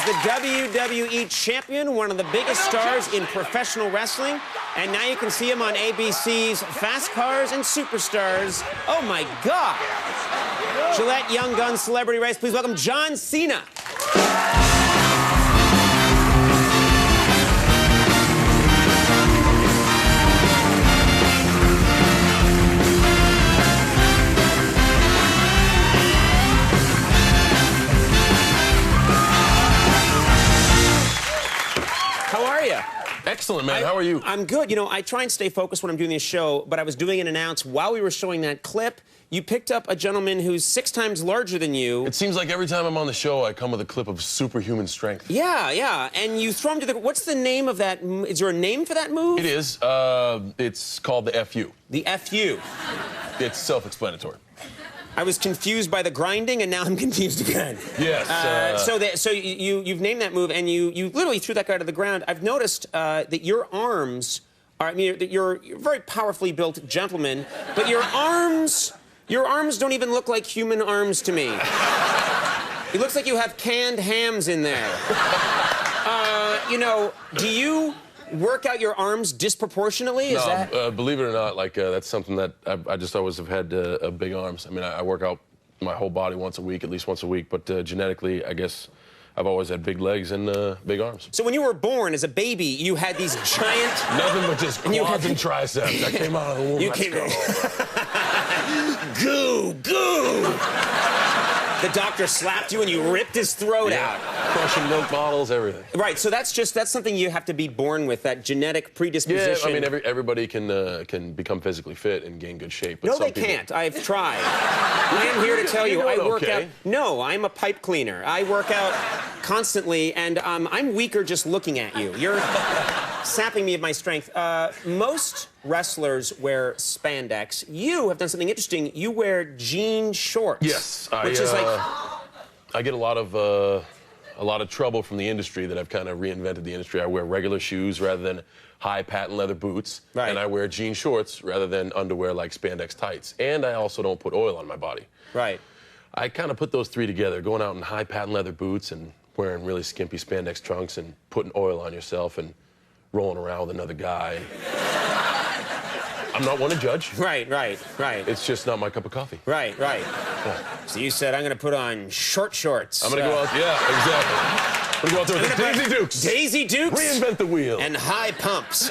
is the WWE champion, one of the biggest stars in professional wrestling. And now you can see him on ABC's Fast Cars and Superstars. Oh, my God. Gillette Young Guns Celebrity Race. Please welcome John Cena. How are you? Excellent, man. How are you? I'm good. You know, I try and stay focused when I'm doing this show, but I was doing an announce while we were showing that clip. You picked up a gentleman who's 6 times larger than you. It seems like every time I'm on the show, I come with a clip of superhuman strength. Yeah. And you throw him to the... What's the name of that? Is there a name for that move? It is. It's called the FU. The FU. It's self-explanatory. I was confused by the grinding, and now I'm confused again. Yes. So you've named that move, and you literally threw that guy to the ground. I've noticed that your arms are... I mean, that you're a very powerfully built gentleman, but your arms don't even look like human arms to me. It looks like you have canned hams in there. You know, do you work out your arms disproportionately? Is that... believe it or not, like, that's something that I just always have had big arms. I mean, I work out my whole body once a week, at least once a week, but genetically, I guess I've always had big legs and big arms. So when you were born as a baby, you had these giant... Nothing but just quads and triceps. I came out of the womb. You came in. Goo! The doctor slapped you and you ripped his throat out. Crushing milk bottles, everything. Right, so that's something you have to be born with, that genetic predisposition. Yeah, I mean, everybody can become physically fit and gain good shape. But no, they can't. I've tried. I am here to tell you, I work out... No, I'm a pipe cleaner. I work out constantly, and I'm weaker just looking at you. You're sapping me of my strength. Most wrestlers wear spandex. You have done something interesting. You wear jean shorts. Yes, which is like... I get a lot of trouble from the industry that I've kind of reinvented the industry. I wear regular shoes rather than high patent leather boots, right. And I wear jean shorts rather than underwear like spandex tights. And I also don't put oil on my body. Right. I kind of put those three together, going out in high patent leather boots and wearing really skimpy spandex trunks and putting oil on yourself and rolling around with another guy. I'm not one to judge. Right. It's just not my cup of coffee. Right. Yeah. So you said, I'm going to put on short shorts. I'm going to go out, yeah, exactly. I'm going to go out there with the Daisy Dukes. Daisy Dukes? Reinvent the wheel. And high pumps.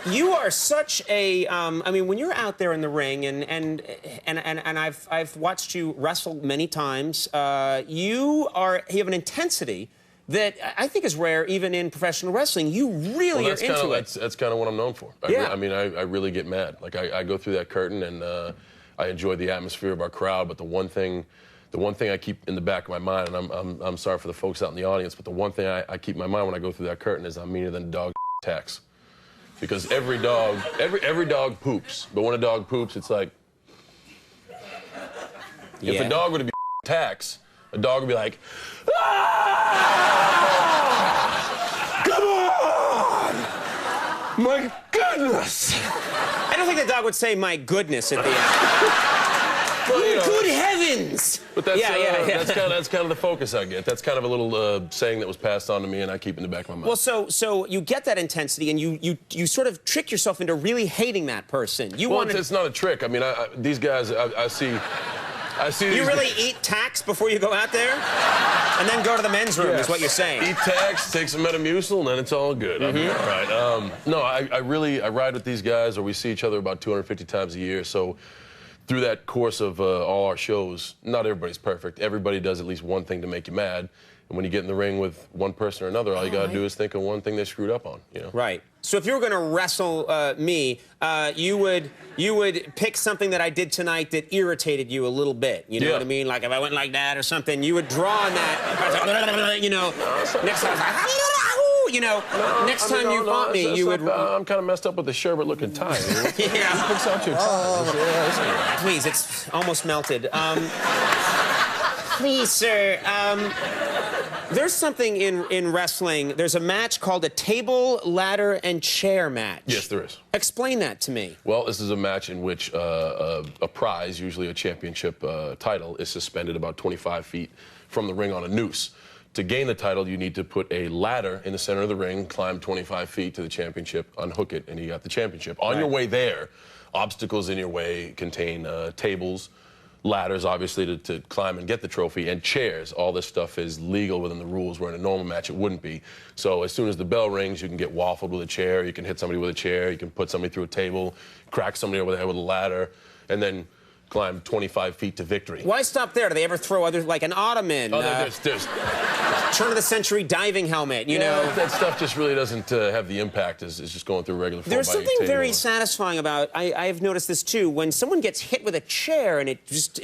You are such a, I mean, when you're out there in the ring, and I've watched you wrestle many times, you have an intensity that I think is rare even in professional wrestling. You really are into it. That's kind of what I'm known for. I mean, I really get mad. Like, I go through that curtain, and I enjoy the atmosphere of our crowd, but the one thing I keep in the back of my mind, and I'm sorry for the folks out in the audience, but the one thing I keep in my mind when I go through that curtain is I'm meaner than dog tax. Because every dog poops, but when a dog poops, it's like, if a dog were to be tax, a dog would be like, come on! My goodness! I don't think the dog would say, my goodness, at the end. Well, you know, good heavens! But that's kind of the focus I get. That's kind of a little saying that was passed on to me, and I keep in the back of my mind. Well, so you get that intensity, and you sort of trick yourself into really hating that person. It's not a trick. I mean, these guys, I see. You really eat tax before you go out there? And then go to the men's room, is what you're saying. Eat tax, take some Metamucil, and then it's all good. All right. No, I ride with these guys, or we see each other about 250 times a year, so through that course of all our shows, not everybody's perfect. Everybody does at least one thing to make you mad. And when you get in the ring with one person or another, all you got to do is think of one thing they screwed up on, you know? Right. So if you were going to wrestle me, you would pick something that I did tonight that irritated you a little bit. You know what I mean? Like if I went like that or something, you would draw on that. You know, next time, you know, next time you fought me, you would... I'm kind of messed up with the sherbet-looking tie. Yeah. Fix out your tie. Please, it's almost melted. Please, sir. There's something in wrestling. There's a match called a table, ladder, and chair match. Yes, there is. Explain that to me. Well, this is a match in which a prize, usually a championship title, is suspended about 25 feet from the ring on a noose. To gain the title, you need to put a ladder in the center of the ring, climb 25 feet to the championship, unhook it, and you got the championship. On your way there, obstacles in your way contain tables, ladders, obviously, to climb and get the trophy, and chairs. All this stuff is legal within the rules, where in a normal match it wouldn't be. So as soon as the bell rings, you can get waffled with a chair, you can hit somebody with a chair, you can put somebody through a table, crack somebody over the head with a ladder, and then climb 25 feet to victory. Why stop there? Do they ever throw other, like an ottoman? Oh, there's turn-of-the-century diving helmet, you know? That stuff just really doesn't have the impact as just going through a regular There's something very satisfying about, I've noticed this too, when someone gets hit with a chair and it just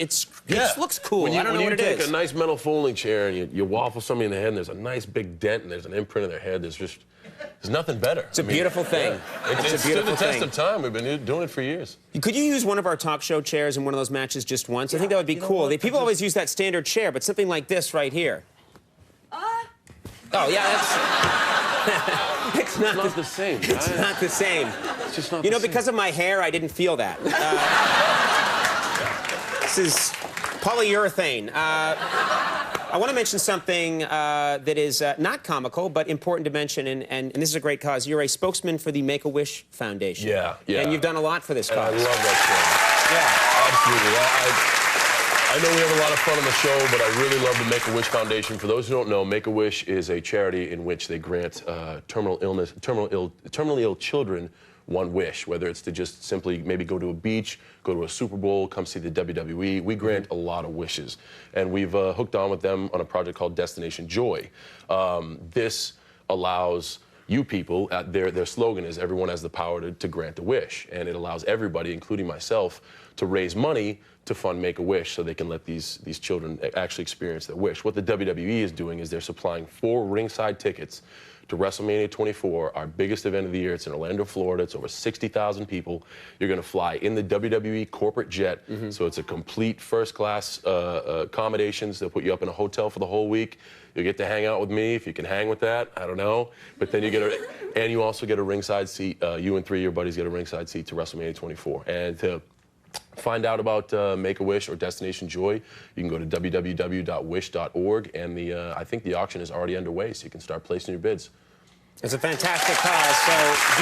looks cool. I don't know what it is. When you take a nice metal folding chair and you waffle somebody in the head and there's a nice big dent and there's an imprint in their head, there's nothing better. It's a beautiful thing. Yeah. It's a beautiful thing. It's the test of time. We've been doing it for years. Could you use one of our talk show chairs in one of those matches just once? I think that would be cool. People always use that standard chair, but something like this right here. Oh, yeah, that's... It's not the same. It's not the same. It's just not You know, because of my hair, I didn't feel that. This is polyurethane. I want to mention something that is not comical, but important to mention, and this is a great cause. You're a spokesman for the Make-A-Wish Foundation. Yeah. And you've done a lot for this cause. I love that show. Yeah. Absolutely. I know we have a lot of fun on the show, but I really love the Make-A-Wish Foundation. For those who don't know, Make-A-Wish is a charity in which they grant terminally ill children one wish, whether it's to just simply maybe go to a beach, go to a Super Bowl, come see the WWE. We grant a lot of wishes. And we've hooked on with them on a project called Destination Joy. This allows you people, their slogan is everyone has the power to grant a wish. And it allows everybody, including myself, to raise money to fund Make-A-Wish so they can let these children actually experience their wish. What the WWE is doing is they're supplying 4 ringside tickets to WrestleMania 24, our biggest event of the year. It's in Orlando, Florida. It's over 60,000 people. You're going to fly in the WWE corporate jet, so it's a complete first-class accommodations. They'll put you up in a hotel for the whole week. You'll get to hang out with me if you can hang with that. I don't know. But then and you also get a ringside seat. You and 3 of your buddies get a ringside seat to WrestleMania 24. And to find out about Make-A-Wish or Destination Joy, you can go to www.wish.org, and I think the auction is already underway, so you can start placing your bids. It's a fantastic cause, so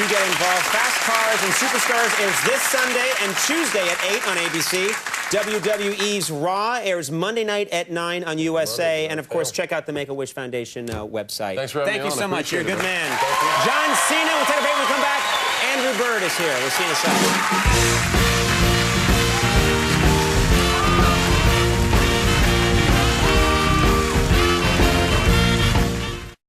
do get involved. Fast Cars and Superstars airs this Sunday and Tuesday at 8 on ABC. WWE's Raw airs Monday night at 9 on USA. And, of course, check out the Make-A-Wish Foundation website. Thanks for having me on. Thank you so much. You're a good man. John Cena, we'll take a break when we come back. Andrew Bird is here. We'll see you in a second.